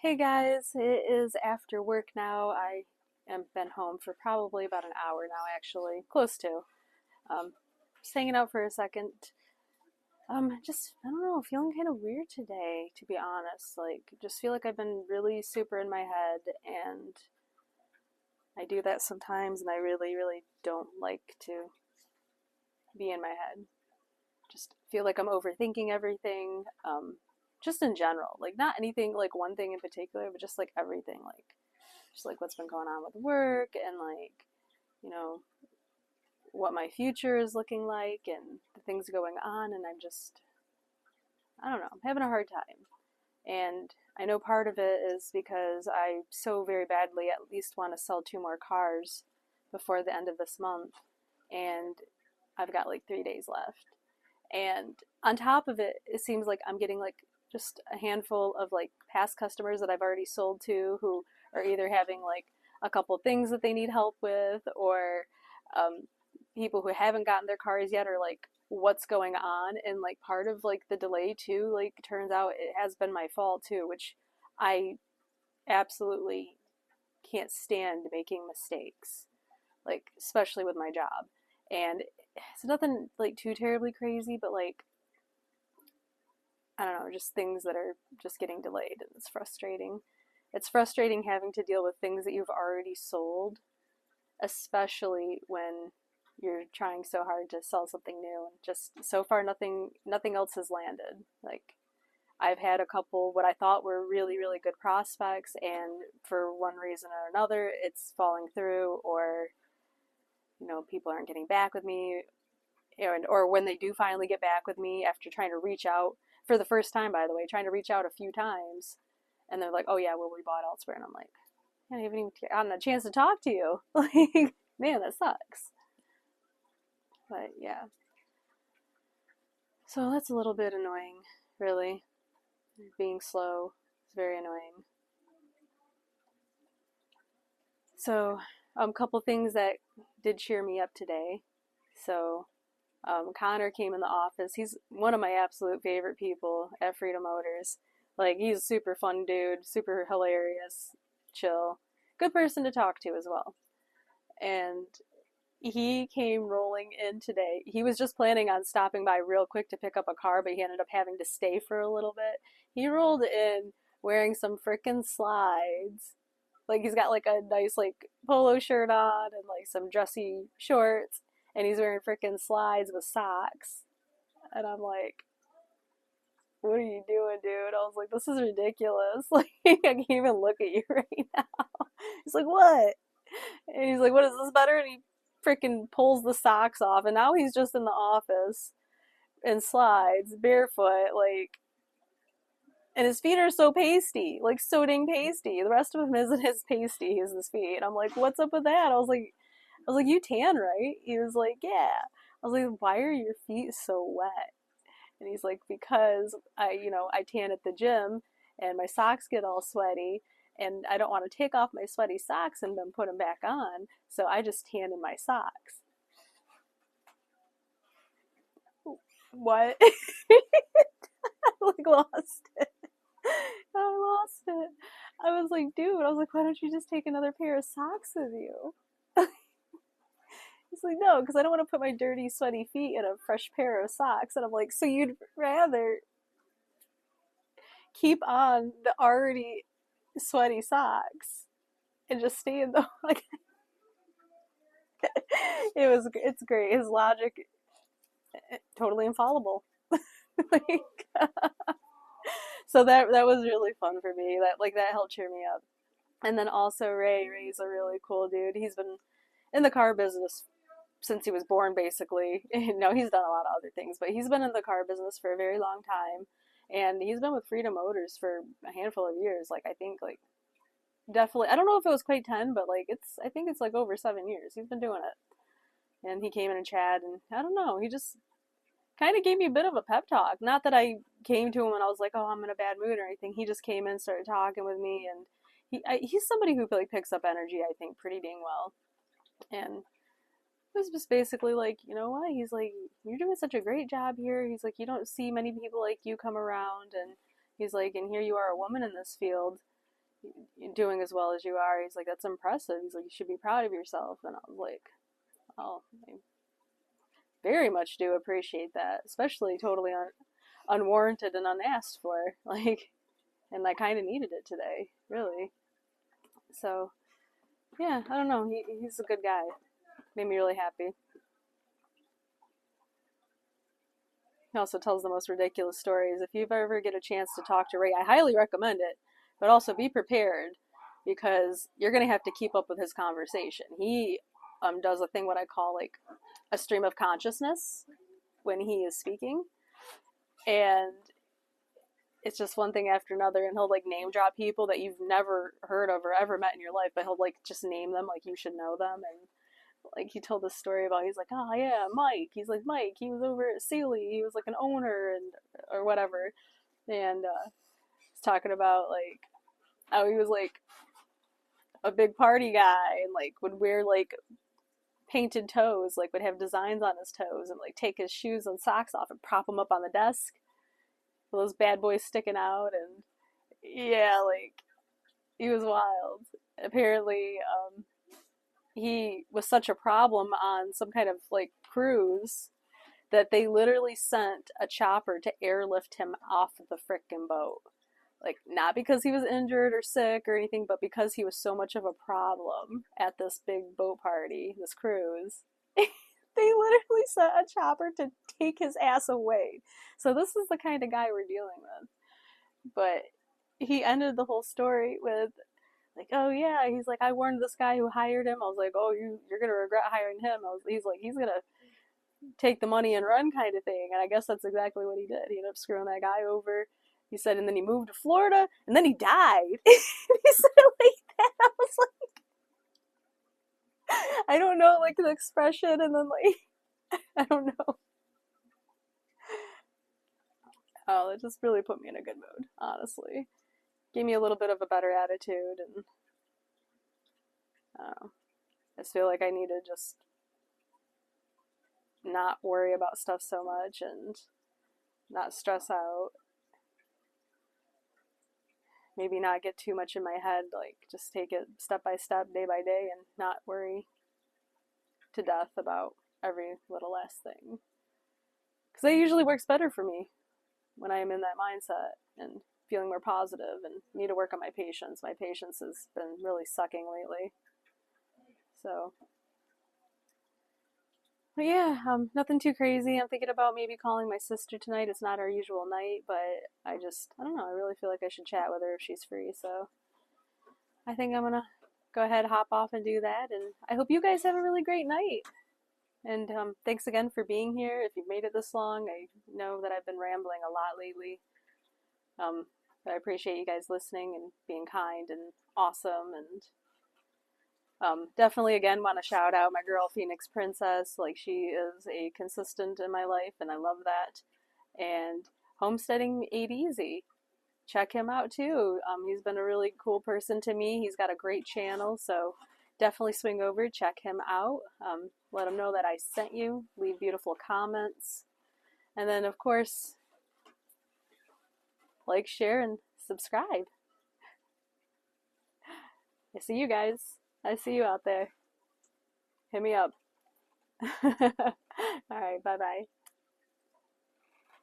Hey guys, it is after work now. I am been home for probably about an hour now, actually, close to. Um, just hanging out for a second. Just I don't know, feeling kind of weird today, to be honest. Like, just feel like I've been really super in my head, and I do that sometimes, and I really, really don't like to be in my head. Just feel like I'm overthinking everything. Just in general, like not anything like one thing in particular, but just like everything, like just like what's been going on with work and like, you know, what my future is looking like and the things going on. And I don't know, I'm having a hard time. And I know part of it is because I so very badly at least want to sell two more cars before the end of this month. And I've got like 3 days left. And on top of it, it seems like I'm getting like just a handful of like past customers that I've already sold to who are either having like a couple things that they need help with, or um, people who haven't gotten their cars yet, or like what's going on. And like part of like the delay too, like turns out it has been my fault too, which I absolutely can't stand making mistakes, like especially with my job. And it's nothing like too terribly crazy, but like I don't know, just things that are just getting delayed, and it's frustrating. It's frustrating having to deal with things that you've already sold, especially when you're trying so hard to sell something new, and just so far nothing else has landed. Like I've had a couple what I thought were really really good prospects, and for one reason or another it's falling through, or people aren't getting back with me, and or when they do finally get back with me after trying to reach out for the first time, by the way, trying to reach out a few times, and they're like, "Oh yeah, well we bought elsewhere," and I'm like, I haven't even gotten a chance to talk to you. Like, man, that sucks. But yeah, so that's a little bit annoying, really. Being slow is very annoying. So, couple things that did cheer me up today. So, Connor came in the office. He's one of my absolute favorite people at Freedom Motors. Like, he's a super fun dude, super hilarious, chill, good person to talk to as well. And he came rolling in today. He was just planning on stopping by real quick to pick up a car, but he ended up having to stay for a little bit. He rolled in wearing some frickin' slides. Like he's got like a nice like polo shirt on and like some dressy shorts, and he's wearing frickin' slides with socks. And I'm like, what are you doing, dude? I was like, this is ridiculous. Like, I can't even look at you right now. He's like, what? And he's like, what is this better? And he freaking pulls the socks off. And now he's just in the office in slides, barefoot, like, and his feet are so pasty, like so dang pasty. The rest of him isn't as pasty as his feet. And I'm like, what's up with that? I was like, you tan, right? He was like, yeah. I was like, why are your feet so wet? And he's like, because I tan at the gym and my socks get all sweaty, and I don't want to take off my sweaty socks and then put them back on. So I just tan in my socks. What? I like lost it. I lost it. I was like, dude, I was like, why don't you just take another pair of socks with you? He's like, no, because I don't want to put my dirty, sweaty feet in a fresh pair of socks. And I'm like, so you'd rather keep on the already sweaty socks and just stay in the like it's great. His logic totally infallible. Like, so that was really fun for me. That helped cheer me up. And then also Ray's a really cool dude. He's been in the car business since he was born, basically. No, he's done a lot of other things, but he's been in the car business for a very long time. And he's been with Freedom Motors for a handful of years. Like I think like definitely, I don't know if it was quite 10, but like I think it's like over 7 years. He's been doing it. And he came in and chatted, and I don't know, he just kind of gave me a bit of a pep talk. Not that I came to him and I was like, oh, I'm in a bad mood or anything. He just came in, started talking with me, and he's somebody who like picks up energy, I think, pretty dang well. And it was just basically like, you know what? He's like, you're doing such a great job here. He's like, you don't see many people like you come around, and he's like, and here you are, a woman in this field. doing as well as you are. He's like, that's impressive. He's like, you should be proud of yourself. And I was like, oh, I very much do appreciate that, especially totally unwarranted and unasked for. Like, and I kind of needed it today, really. So, yeah, I don't know. He's a good guy. Made me really happy. He also tells the most ridiculous stories. If you ever get a chance to talk to Ray, I highly recommend it. But also be prepared because you're going to have to keep up with his conversation. He does a thing what I call like a stream of consciousness when he is speaking. And it's just one thing after another, and he'll like name drop people that you've never heard of or ever met in your life, but he'll like just name them like you should know them. And like he told this story about, he's like, oh yeah, Mike. He's like, Mike, he was over at Sealy. He was like an owner and or whatever. And he's talking about like how he was like a big party guy and like would wear like painted toes, like would have designs on his toes and like take his shoes and socks off and prop them up on the desk with those bad boys sticking out. And yeah, like he was wild. Apparently, he was such a problem on some kind of like cruise that they literally sent a chopper to airlift him off of the frickin' boat. Like, not because he was injured or sick or anything, but because he was so much of a problem at this big boat party, this cruise. They literally sent a chopper to take his ass away. So this is the kind of guy we're dealing with. But he ended the whole story with, like, oh yeah, he's like, I warned this guy who hired him. I was like, oh, you're gonna regret hiring him. He's like, he's gonna take the money and run kind of thing. And I guess that's exactly what he did. He ended up screwing that guy over. He said, and then he moved to Florida, and then he died. He said it like that. I was like, I don't know, like the expression, and then like, I don't know. Oh, it just really put me in a good mood, honestly. Gave me a little bit of a better attitude, and I just feel like I need to just not worry about stuff so much and not stress out. Maybe not get too much in my head, like just take it step by step, day by day, and not worry to death about every little last thing. Because that usually works better for me when I am in that mindset and feeling more positive, and need to work on my patience. My patience has been really sucking lately. So, but yeah, nothing too crazy. I'm thinking about maybe calling my sister tonight. It's not our usual night, but I don't know. I really feel like I should chat with her if she's free. So I think I'm gonna go ahead, hop off and do that. And I hope you guys have a really great night. And thanks again for being here. If you've made it this long, I know that I've been rambling a lot lately. But I appreciate you guys listening and being kind and awesome. And definitely, again, want to shout out my girl, Phoenix Princess. Like, she is a consistent in my life, and I love that. And Homesteading Ate Easy. Check him out, too. He's been a really cool person to me. He's got a great channel, so definitely swing over, check him out. Let him know that I sent you. Leave beautiful comments. And then, of course, like, share, and subscribe. I see you guys. I see you out there. Hit me up. All right, bye-bye.